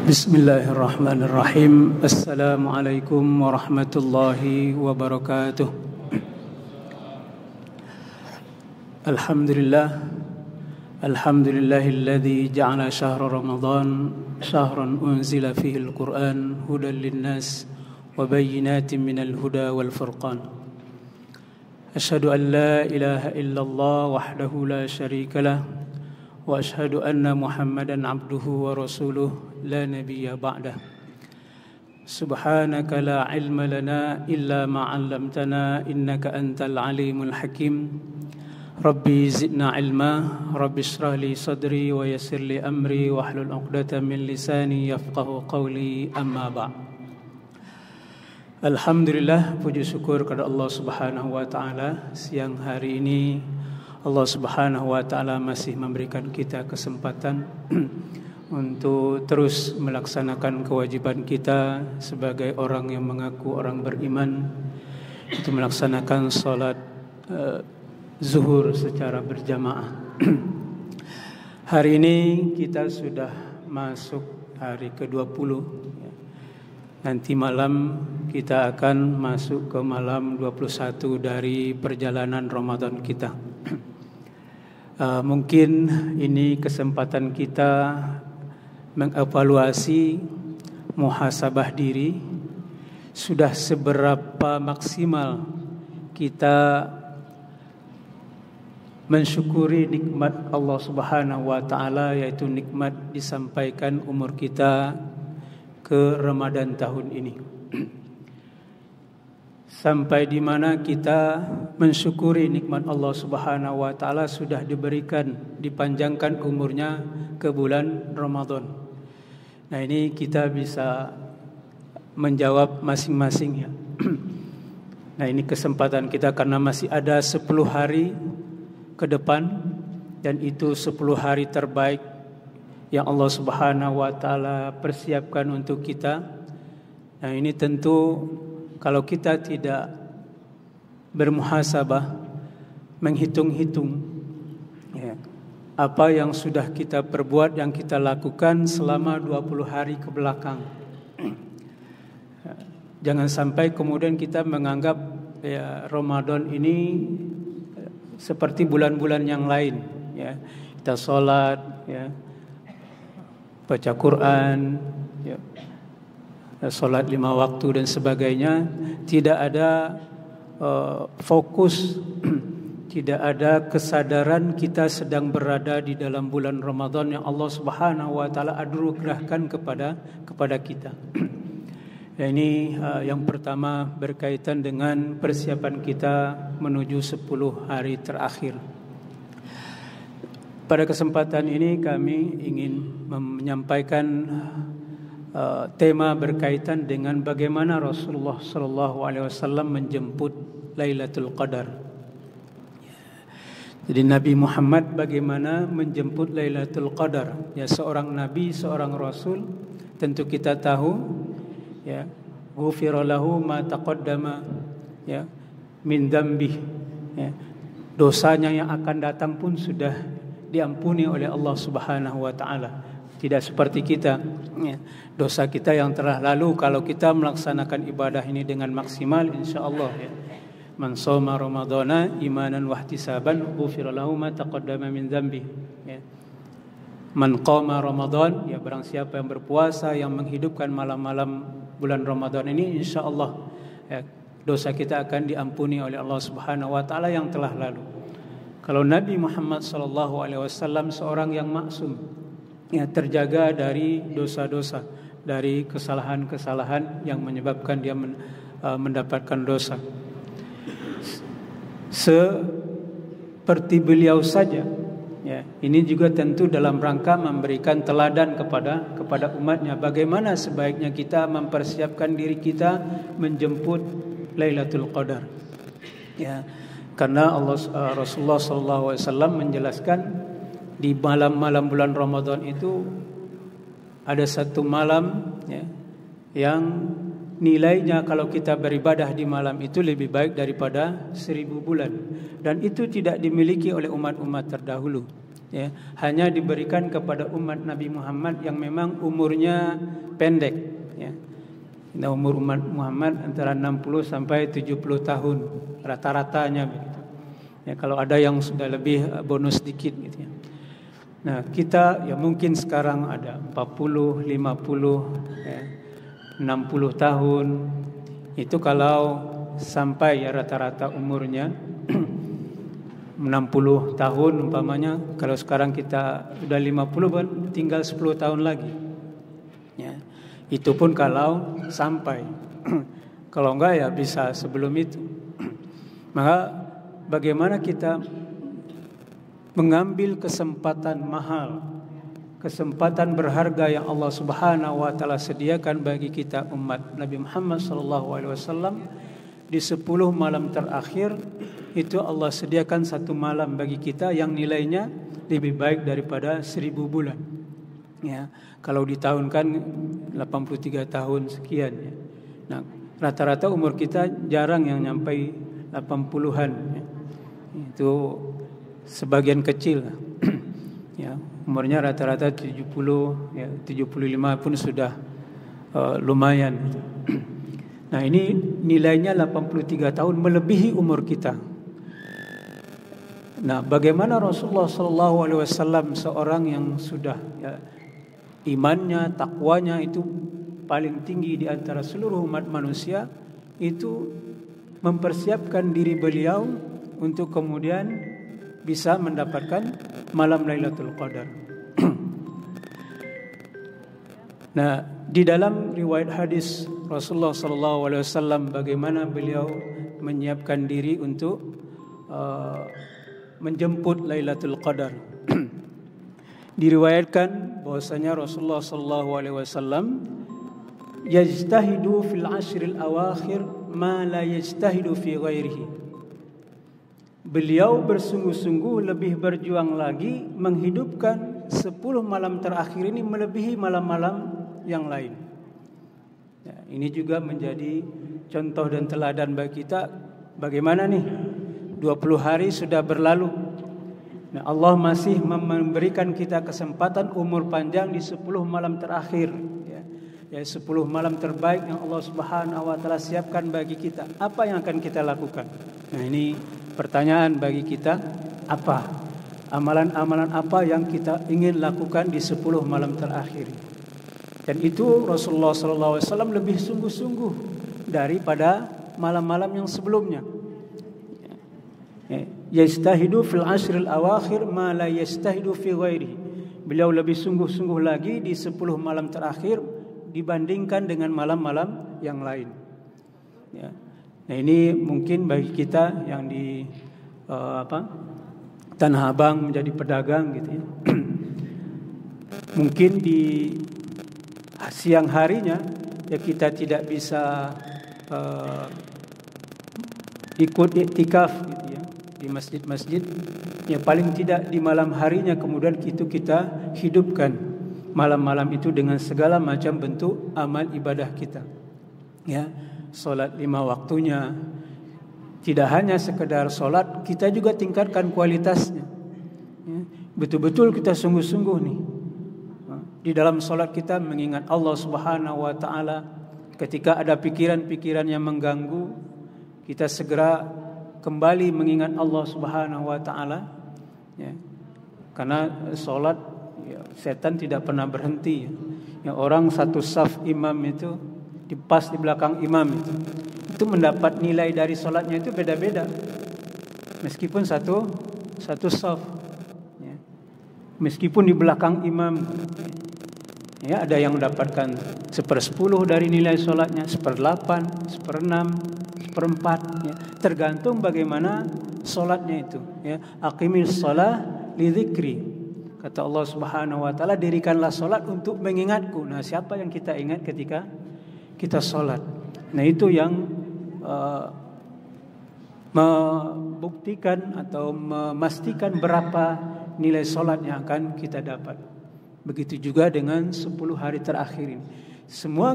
Bismillahirrahmanirrahim. Assalamualaikum warahmatullahi wabarakatuh. Alhamdulillahilladzi ja'ala syahra Ramadan syahran unzila fihi al-Qur'an hudan lin-nas wa bayyinatin minal huda wal furqan. Asyhadu an la ilaha illallah wahdahu la syarika lah wa asyhadu anna Muhammadan abduhu wa rasuluh la nabiyya ba'dah. Subhanaka la ilma lana illa ma 'allamtana innaka antal alimul hakim. Rabbi zidna ilma, Rabbi shrah li sadri wa yassir li amri wahlul 'uqdatam min lisani yafqahu qawli, amma ba'd. Alhamdulillah, puji syukur kepada Allah Subhanahu wa taala. Siang hari ini Allah Subhanahu wa taala masih memberikan kita kesempatan untuk terus melaksanakan kewajiban kita sebagai orang yang mengaku orang beriman, itu melaksanakan salat zuhur secara berjamaah. Hari ini kita sudah masuk hari ke-20. Nanti malam kita akan masuk ke malam 21 dari perjalanan Ramadan kita. Mungkin ini kesempatan kita mengevaluasi, muhasabah diri, sudah seberapa maksimal kita mensyukuri nikmat Allah Subhanahu wa taala, yaitu nikmat disampaikan umur kita ke Ramadan tahun ini. Sampai di mana kita mensyukuri nikmat Allah Subhanahu wa taala sudah diberikan, dipanjangkan umurnya ke bulan Ramadan. Nah, ini kita bisa menjawab masing-masing ya. Nah, ini kesempatan kita karena masih ada 10 hari ke depan, dan itu 10 hari terbaik yang Allah Subhanahu wa taala persiapkan untuk kita. Nah, ini tentu kalau kita tidak bermuhasabah, menghitung-hitung ya, apa yang sudah kita perbuat, yang kita lakukan selama 20 hari ke belakang. Jangan sampai kemudian kita menganggap ya, Ramadan ini seperti bulan-bulan yang lain ya. Kita sholat ya, baca Quran ya, sholat 5 waktu dan sebagainya, tidak ada fokus, tidak ada kesadaran kita sedang berada di dalam bulan Ramadan yang Allah Subhanahu wa taala anugerahkan kepada kita. Ya, ini yang pertama berkaitan dengan persiapan kita menuju 10 hari terakhir. Pada kesempatan ini kami ingin menyampaikan tema berkaitan dengan bagaimana Rasulullah SAW menjemput Lailatul Qadar. Jadi Nabi Muhammad bagaimana menjemput Lailatul Qadar? Ya, seorang nabi, seorang rasul, tentu kita tahu ya, ghufira lahu ma taqaddama ya min dzambih ya. Dosanya yang akan datang pun sudah diampuni oleh Allah Subhanahu wa taala. Tidak seperti kita ya. Dosa kita yang telah lalu, kalau kita melaksanakan ibadah ini dengan maksimal, insyaallah ya, man shoma ramadhana imanan wa ihtisaban ghufira lahu ma taqaddama min dzambi ya. Man qama Ramadan, ya barang siapa yang berpuasa, yang menghidupkan malam-malam bulan Ramadan ini, insyaallah ya, dosa kita akan diampuni oleh Allah Subhanahu wa taala yang telah lalu. Kalau Nabi Muhammad SAW seorang yang maksum ya, terjaga dari dosa-dosa, dari kesalahan-kesalahan yang menyebabkan dia mendapatkan dosa. Seperti beliau saja ya, ini juga tentu dalam rangka memberikan teladan kepada umatnya, bagaimana sebaiknya kita mempersiapkan diri kita menjemput Lailatul Qadar. Ya, karena Rasulullah SAW menjelaskan di malam-malam bulan Ramadan itu ada satu malam ya, yang nilainya kalau kita beribadah di malam itu lebih baik daripada 1000 bulan. Dan itu tidak dimiliki oleh umat-umat terdahulu. Ya, hanya diberikan kepada umat Nabi Muhammad yang memang umurnya pendek. Ya. Nah, umur umat Muhammad antara 60 sampai 70 tahun rata-ratanya begitu. Ya, kalau ada yang sudah lebih bonus sedikit gitu ya. Nah, kita ya mungkin sekarang ada 40, 50, ya, 60 tahun. Itu kalau sampai ya rata-rata umurnya 60 tahun umpamanya. Kalau sekarang kita udah 50 kan tinggal 10 tahun lagi. Ya. Itu pun kalau sampai. Kalau enggak ya bisa sebelum itu. Maka bagaimana kita mengambil kesempatan mahal, kesempatan berharga yang Allah Subhanahu wa taala sediakan bagi kita umat Nabi Muhammad sallallahu alaihi wasallam di 10 malam terakhir. Itu Allah sediakan satu malam bagi kita yang nilainya lebih baik daripada 1000 bulan. Ya, kalau ditahunkan 83 tahun sekian ya. Nah, rata-rata umur kita jarang yang nyampai 80-an ya. Itu sebagian kecil ya, umurnya rata-rata 70 ya, 75 pun sudah lumayan. Nah, ini nilainya 83 tahun melebihi umur kita. Nah, bagaimana Rasulullah SAW seorang yang sudah ya, imannya, takwanya itu paling tinggi di antara seluruh umat manusia, itu mempersiapkan diri beliau untuk kemudian bisa mendapatkan malam Lailatul Qadar. Nah, di dalam riwayat hadis Rasulullah SAW bagaimana beliau menyiapkan diri untuk menjemput Lailatul Qadar. Diriwayatkan bahwasanya Rasulullah SAW yajtahidu fil ashril awakhir ma la yajtahidu fi ghairihi. Beliau bersungguh-sungguh lebih berjuang lagi menghidupkan 10 malam terakhir ini melebihi malam-malam yang lain. Ya, ini juga menjadi contoh dan teladan bagi kita. Bagaimana nih 20 hari sudah berlalu. Nah, Allah masih memberikan kita kesempatan umur panjang di 10 malam terakhir ya. Ya, 10 malam terbaik yang Allah Subhanahu wa taala siapkan bagi kita. Apa yang akan kita lakukan? Nah, ini pertanyaan bagi kita, apa amalan-amalan apa yang kita ingin lakukan di 10 malam terakhir. Dan itu Rasulullah SAW lebih sungguh-sungguh daripada malam-malam yang sebelumnya. Yastahidu fil ashril awakhir ma la yastahidu fi ghairihi. Beliau lebih sungguh-sungguh lagi di 10 malam terakhir dibandingkan dengan malam-malam yang lain. Ya. Nah, ini mungkin bagi kita yang di Tanah Abang menjadi pedagang gitu ya. Mungkin di siang harinya ya kita tidak bisa ikut iktikaf gitu ya di masjid-masjid. Ya paling tidak di malam harinya kemudian itu kita hidupkan malam-malam itu dengan segala macam bentuk amal ibadah kita. Ya, salat 5 waktunya. Tidak hanya sekedar salat, kita juga tingkatkan kualitasnya. Ya, betul-betul kita sungguh-sungguh nih. Di dalam salat kita mengingat Allah Subhanahu wa taala. Ketika ada pikiran-pikiran yang mengganggu, kita segera kembali mengingat Allah Subhanahu wa taala. Ya. Karena salat ya, setan tidak pernah berhenti. Ya, orang satu saf imam itu pas di belakang imam itu mendapat nilai dari salatnya itu beda-beda. Meskipun satu saf. Ya. Meskipun di belakang imam. Ya, ada yang mendapatkan 1/10 dari nilai sholatnya, 1/8, 1/6, 1/4. Ya. Tergantung bagaimana sholatnya itu. Ya. Aqimis sholah li dzikri. Kata Allah Subhanahu wa taala, dirikanlah sholat untuk mengingatku. Nah, siapa yang kita ingat ketika kita sholat? Nah, itu yang membuktikan atau memastikan berapa nilai sholat yang akan kita dapat. Begitu juga dengan 10 hari terakhir ini. Semua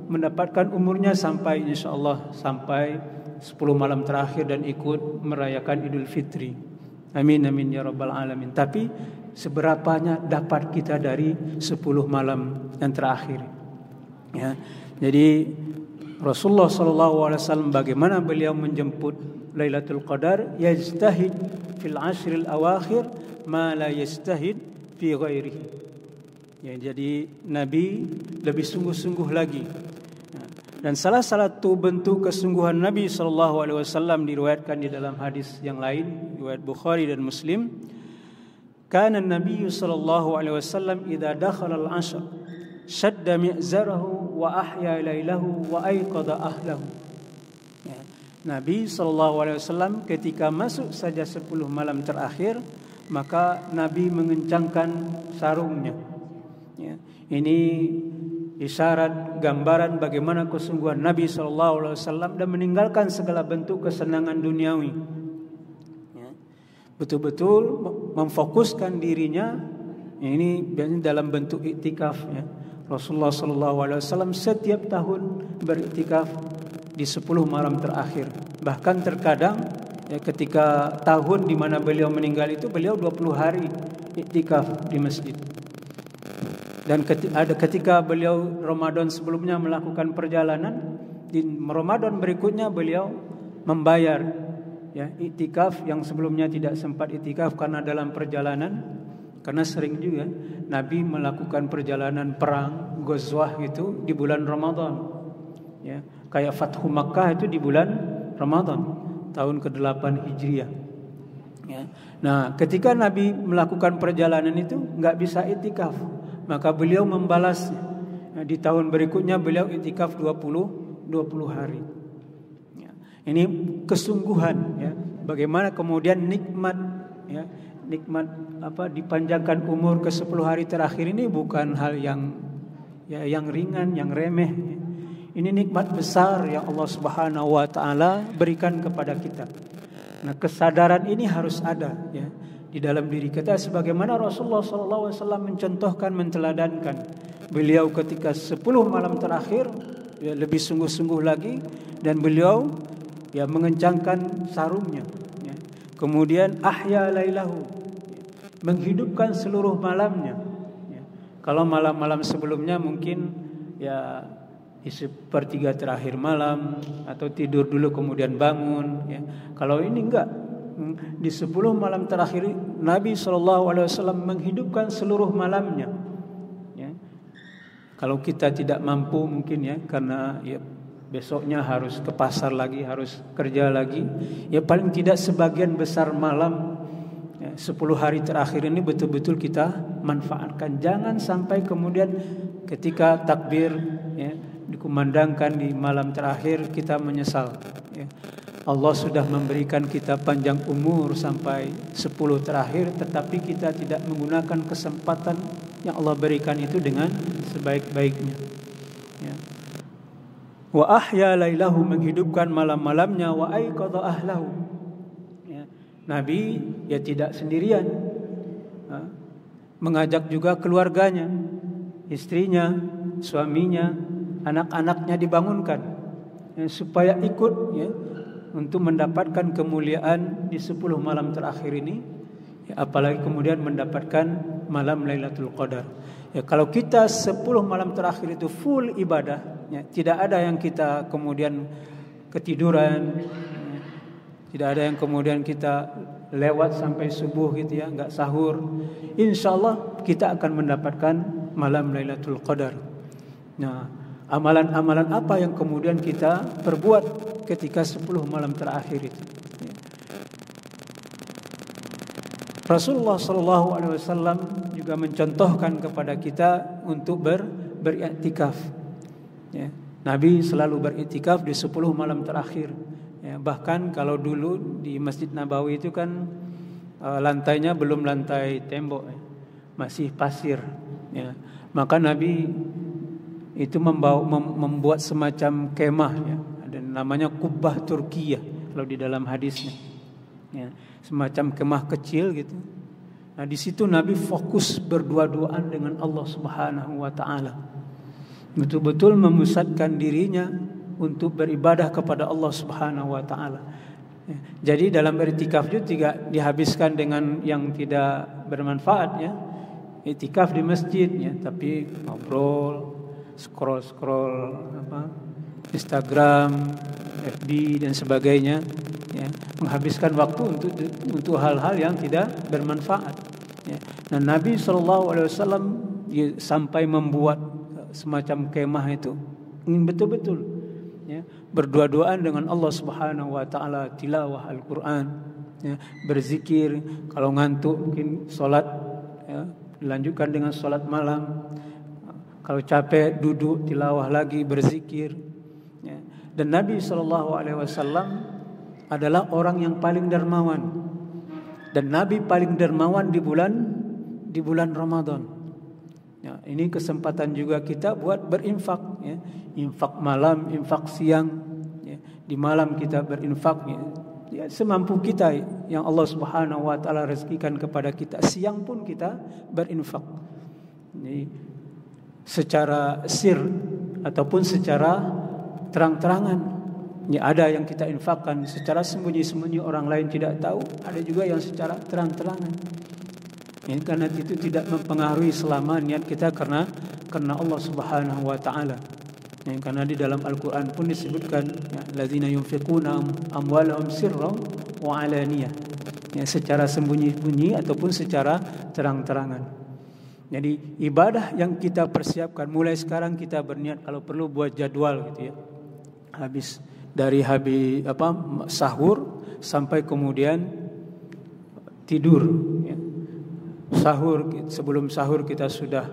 mendapatkan umurnya sampai insyaallah sampai 10 malam terakhir dan ikut merayakan Idul Fitri. Amin amin ya rabbal alamin. Tapi seberapanya dapat kita dari 10 malam yang terakhir? Ya. Jadi Rasulullah SAW bagaimana beliau menjemput Lailatul Qadar, yajtahid fil ashril awakhir ma la yajtahid fi ghairihi. Ya, jadi Nabi lebih sungguh-sungguh lagi. Dan salah satu bentuk kesungguhan Nabi SAW diriwayatkan di dalam hadis yang lain, riwayat Bukhari dan Muslim. Kana Nabi SAW idza dakhala al-ashr shadda mi'zarahu wa ahya lailahu wa ayqadha ahlahu. Ya. Nabi SAW ketika masuk saja 10 malam terakhir, maka Nabi mengencangkan sarungnya. Ya. Ini isyarat gambaran bagaimana kesungguhan Nabi SAW dan meninggalkan segala bentuk kesenangan duniawi. Ya. Betul-betul memfokuskan dirinya. Ini biasanya dalam bentuk iktikaf. Ya. Rasulullah SAW setiap tahun beriktikaf di 10 malam terakhir. Bahkan terkadang ya, ketika tahun di mana beliau meninggal itu beliau 20 hari iktikaf di masjid. Dan ketika beliau Ramadan sebelumnya melakukan perjalanan, di Ramadan berikutnya beliau membayar ya iktikaf yang sebelumnya tidak sempat iktikaf karena dalam perjalanan. Karena sering juga Nabi melakukan perjalanan perang Ghazwah itu di bulan Ramadan. Ya, kayak Fathu Makkah itu di bulan Ramadan tahun ke-8 Hijriah. Ya. Nah, ketika Nabi melakukan perjalanan itu enggak bisa iktikaf, maka beliau membalasnya. Di tahun berikutnya beliau iktikaf 20 hari. Ya. Ini kesungguhan ya. Bagaimana kemudian nikmat ya, nikmat dipanjangkan umur ke 10 hari terakhir ini bukan hal yang ringan, yang remeh. Ini nikmat besar yang Allah Subhanahu wa taala berikan kepada kita. Nah, kesadaran ini harus ada ya di dalam diri kita sebagaimana Rasulullah SAW mencontohkan, menteladankan. Beliau ketika 10 malam terakhir ya, lebih sungguh-sungguh lagi dan beliau ya mengencangkan sarungnya. Ya. Kemudian ahya lailahu, ya, menghidupkan seluruh malamnya. Ya. Kalau malam-malam sebelumnya mungkin ya di sepertiga terakhir malam atau tidur dulu kemudian bangun. Ya. Kalau ini enggak. Di 10 malam terakhir Nabi SAW menghidupkan seluruh malamnya. Ya. Kalau kita tidak mampu mungkin ya karena ya besoknya harus ke pasar lagi, harus kerja lagi. Ya paling tidak sebagian besar malam ya, 10 hari terakhir ini betul-betul kita manfaatkan. Jangan sampai kemudian ketika takbir ya, dikumandangkan di malam terakhir kita menyesal. Ya. Allah sudah memberikan kita panjang umur sampai 10 terakhir, tetapi kita tidak menggunakan kesempatan yang Allah berikan itu dengan sebaik-baiknya. Ya. Wa ahya lailahu, menghidupkan malam-malamnya, wa aiqadha ahlahu. Ya. Nabi ya tidak sendirian, mengajak juga keluarganya, istrinya, suaminya, anak-anaknya dibangunkan ya, supaya ikut ya untuk mendapatkan kemuliaan di 10 malam terakhir ini ya, apalagi kemudian mendapatkan malam Lailatul Qadar. Ya, kalau kita 10 malam terakhir itu full ibadah ya, tidak ada yang kita kemudian ketiduran ya, tidak ada yang kemudian kita lewat sampai subuh gitu ya, enggak sahur. Insyaallah kita akan mendapatkan malam Lailatul Qadar. Nah, amalan-amalan apa yang kemudian kita perbuat ketika 10 malam terakhir itu. Ya. Rasulullah SAW juga mencontohkan kepada kita untuk beriktikaf. Ya. Nabi selalu beriktikaf di 10 malam terakhir. Ya. Bahkan kalau dulu di Masjid Nabawi itu kan lantainya belum lantai tembok, ya. Masih pasir. Ya. Maka Nabi itu membuat semacam kemah ya, dan namanya kubbah Turkiyah kalau di dalam hadisnya ya, semacam kemah kecil gitu. Nah di situ Nabi fokus berdua-duaan dengan Allah Subhanahu wa taala betul-betul memusatkan dirinya untuk beribadah kepada Allah Subhanahu wa taala. Jadi dalam i'tikaf juga tidak dihabiskan dengan yang tidak bermanfaat ya. I'tikaf di masjid ya, tapi ngobrol, scroll Instagram, FB dan sebagainya ya, menghabiskan waktu untuk hal-hal yang tidak bermanfaat ya. Dan Nabi SAW sampai membuat semacam kemah itu ingin betul-betul ya, berdua-duaan dengan Allah Subhanahu wa taala, tilawah Al-Qur'an ya, berzikir, kalau ngantuk mungkin salat ya, dilanjutkan dengan salat malam, kalau capek duduk tilawah lagi, berzikir ya. Dan Nabi SAW adalah orang yang paling dermawan, dan Nabi paling dermawan di bulan Ramadan. Ya, ini kesempatan juga kita buat berinfak ya. Infak malam, infak siang ya. Di malam kita berinfak ya, semampu kita yang Allah Subhanahu wa taala rezekikan kepada kita. Siang pun kita berinfak. Jadi secara sir ataupun secara terang-terangan. Ya, ada yang kita infakkan secara sembunyi-sembunyi, orang lain tidak tahu. Ada juga yang secara terang-terangan. Ya, karena itu tidak mempengaruhi selama niat kita karena Allah Subhanahu wa taala. Ya, karena di dalam Al-Qur'an pun disebutkan ya, allazina yunfiquna amwalahum sirran wa alaniyah. Ya, secara sembunyi-sembunyi ataupun secara terang-terangan. Jadi ibadah yang kita persiapkan mulai sekarang, kita berniat kalau perlu buat jadwal gitu ya. Habis sahur sampai kemudian tidur ya. Sebelum sahur kita sudah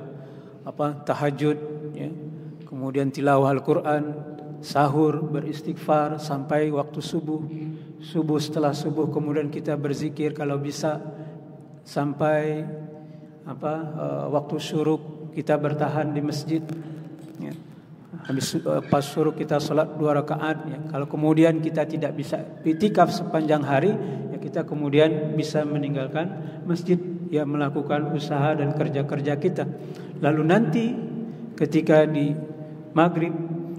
tahajud ya. Kemudian tilawah Al-Qur'an, sahur beristighfar sampai waktu subuh. Setelah subuh kemudian kita berzikir kalau bisa sampai waktu syuruk, kita bertahan di masjid ya. Habis pas syuruk kita salat 2 rakaat ya. Kalau kemudian kita tidak bisa i'tikaf sepanjang hari ya, kita kemudian bisa meninggalkan masjid ya, melakukan usaha dan kerja-kerja kita. Lalu nanti ketika di maghrib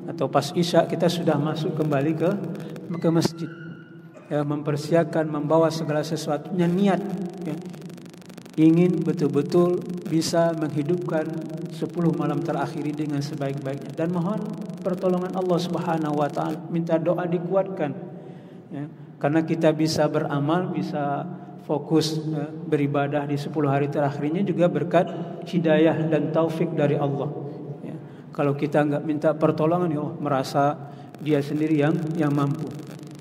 atau pas isya kita sudah masuk kembali ke masjid ya, mempersiapkan, membawa segala sesuatunya, niat ya, ingin betul-betul bisa menghidupkan 10 malam terakhir dengan sebaik-baiknya, dan mohon pertolongan Allah Subhanahu wa taala, minta doa dikuatkan ya, karena kita bisa beramal, bisa fokus ya, beribadah di 10 hari terakhirnya juga berkat hidayah dan taufik dari Allah ya. Kalau kita enggak minta pertolongan ya, merasa dia sendiri yang mampu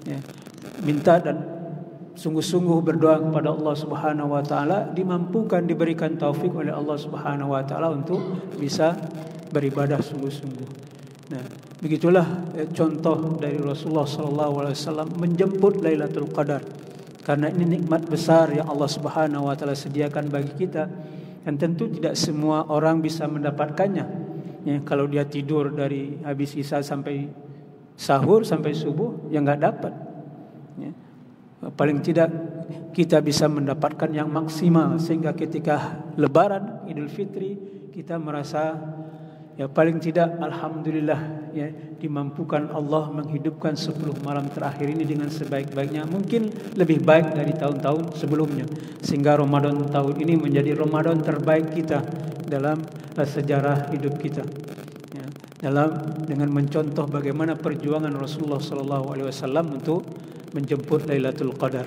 ya. Minta dan sungguh-sungguh berdoa kepada Allah Subhanahu wa taala, dimampukan, diberikan taufik oleh Allah Subhanahu wa taala untuk bisa beribadah sungguh-sungguh. Nah, begitulah contoh dari Rasulullah sallallahu alaihi wasallam menjemput Lailatul Qadar. Karena ini nikmat besar yang Allah Subhanahu wa taala sediakan bagi kita, dan tentu tidak semua orang bisa mendapatkannya. Ya, kalau dia tidur dari habis isya sampai sahur sampai subuh ya enggak dapat. Ya. Paling tidak kita bisa mendapatkan yang maksimal sehingga ketika Lebaran, Idul Fitri, kita merasa ya paling tidak alhamdulillah ya, dimampukan Allah menghidupkan 10 malam terakhir ini dengan sebaik-baiknya, mungkin lebih baik dari tahun-tahun sebelumnya, sehingga Ramadan tahun ini menjadi Ramadan terbaik kita dalam sejarah hidup kita ya, dengan mencontoh bagaimana perjuangan Rasulullah SAW untuk menjemput Lailatul Qadar.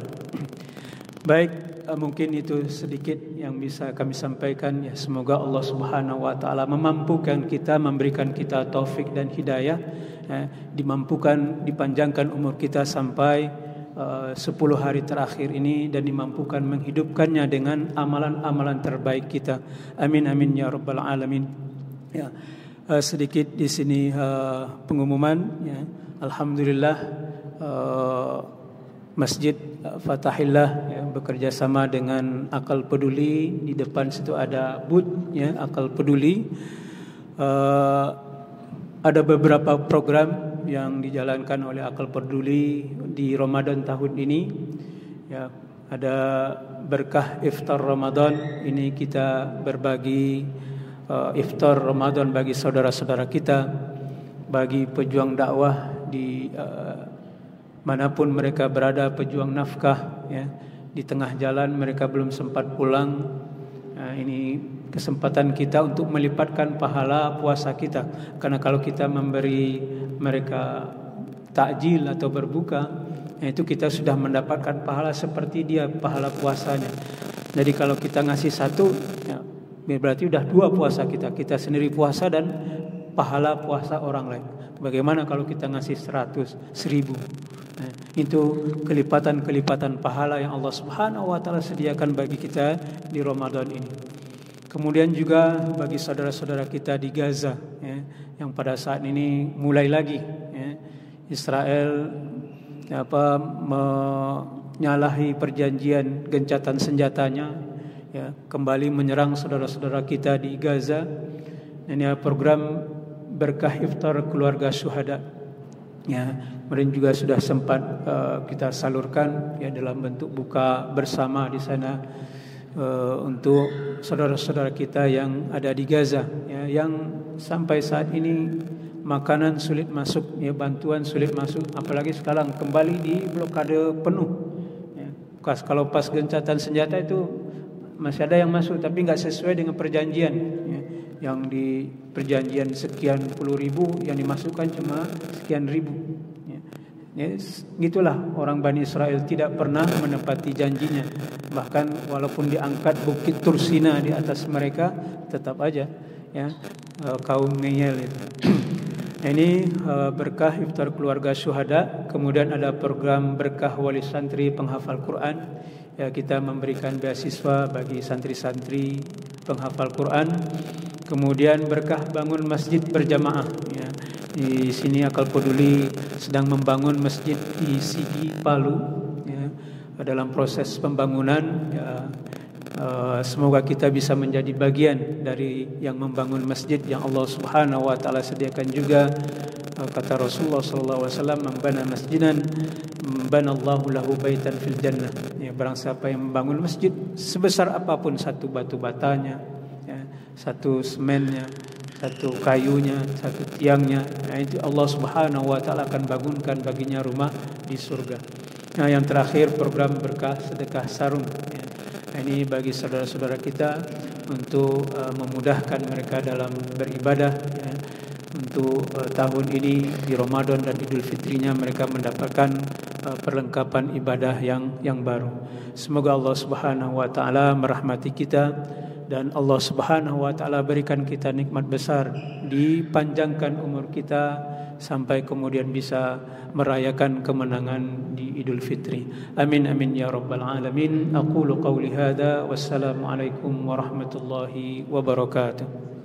Baik, mungkin itu sedikit yang bisa kami sampaikan ya. Semoga Allah Subhanahu wa taala memampukan kita, memberikan kita taufik dan hidayah ya, dimampukan, dipanjangkan umur kita sampai 10 hari terakhir ini, dan dimampukan menghidupkannya dengan amalan-amalan terbaik kita. Amin amin ya rabbal alamin. Ya, sedikit di sini pengumuman ya. Alhamdulillah Masjid Fatahillah ya, bekerja sama dengan Akal Peduli. Di depan situ ada booth ya, Akal Peduli. Ada beberapa program yang dijalankan oleh Akal Peduli di Ramadan tahun ini ya. Ada berkah iftar Ramadan, ini kita berbagi iftar Ramadan bagi saudara-saudara kita, bagi pejuang dakwah di manapun mereka berada, pejuang nafkah ya, di tengah jalan mereka belum sempat pulang. Ini kesempatan kita untuk melipatkan pahala puasa kita, karena kalau kita memberi mereka takjil atau berbuka, itu kita sudah mendapatkan pahala seperti dia pahala puasanya. Jadi kalau kita ngasih satu, ya, berarti udah dua puasa kita sendiri puasa dan pahala puasa orang lain. Bagaimana kalau kita ngasih 100, 1000? Nah, itu kelipatan-kelipatan pahala yang Allah Subhanahu wa taala sediakan bagi kita di Ramadan ini. Kemudian juga bagi saudara-saudara kita di Gaza ya, yang pada saat ini mulai lagi ya, Israel menyalahi perjanjian gencatan senjatanya ya, kembali menyerang saudara-saudara kita di Gaza. Ini program berkah iftar keluarga syuhada ya, kemarin juga sudah sempat kita salurkan ya dalam bentuk buka bersama di sana untuk saudara-saudara kita yang ada di Gaza ya, yang sampai saat ini makanan sulit masuk ya, bantuan sulit masuk, apalagi sekarang kembali di blokade penuh ya. Kalau pas gencatan senjata itu masih ada yang masuk tapi nggak sesuai dengan perjanjian ya. Yang di perjanjian sekian puluh ribu, yang dimasukkan cuma sekian ribu ya. Ya, gitulah orang Bani Israel tidak pernah menepati janjinya. Bahkan walaupun diangkat bukit Tursina di atas mereka, tetap aja ya kaum ngeyel itu. Ini berkah iftar keluarga syuhada. Kemudian ada program berkah wali santri penghafal Quran ya, kita memberikan beasiswa bagi santri-santri penghafal Quran. Kemudian berkah bangun masjid berjamaah ya. Di sini Akal Peduli sedang membangun masjid di Sigi Palu ya, dalam proses pembangunan ya. Semoga kita bisa menjadi bagian dari yang membangun masjid yang Allah Subhanahu wa taala sediakan juga. Kata Rasulullah sallallahu alaihi wasallam, "Man bana masjidan banallahu lahu baitan fil jannah." Ya, barang siapa yang membangun masjid sebesar apapun, satu batu batanya, ya, satu semennya, satu kayunya, satu tiangnya, nah, itu Allah Subhanahu wa taala akan bangunkan baginya rumah di surga. Nah, yang terakhir program berkah sedekah sarung ya. Ini bagi saudara-saudara kita untuk memudahkan mereka dalam beribadah ya. Untuk tahun ini di Ramadan dan Idul Fitrinya mereka mendapatkan perlengkapan ibadah yang baru. Semoga Allah Subhanahu wa taala merahmati kita dan Allah Subhanahu wa taala berikan kita nikmat besar, dipanjangkan umur kita sampai kemudian bisa merayakan kemenangan di Idul Fitri. Amin amin ya rabbal alamin. Aqulu qawli hadza wassalamu alaikum warahmatullahi wabarakatuh.